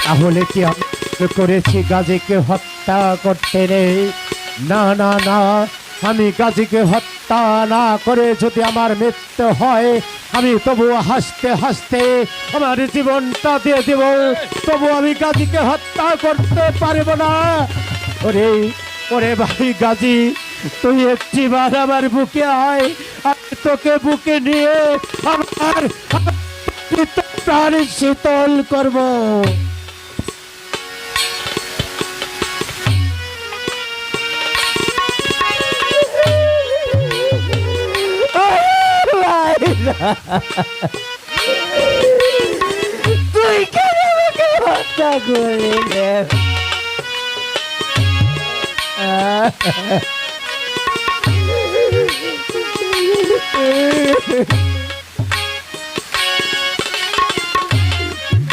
তাহলে কি আমি করেছি গাজীকে হত্যা করতে রে? না না না, আমি গাজীকে হত্যা না করে যদি আমার মৃত্যু হয়, আমি তবু হাসতে হাসতে আমার জীবনটা দিয়ে দেব, তবু আমি গাজীকে হত্যা করতে পারব না। ওরে ওরে ভাই গাজী, তুই একটিবার আমার বুকে আয়, আমি তোকে বুকে নিয়ে আমার প্রাণ শীতল করব। তুই কেন আমাকে হত্যা করলি?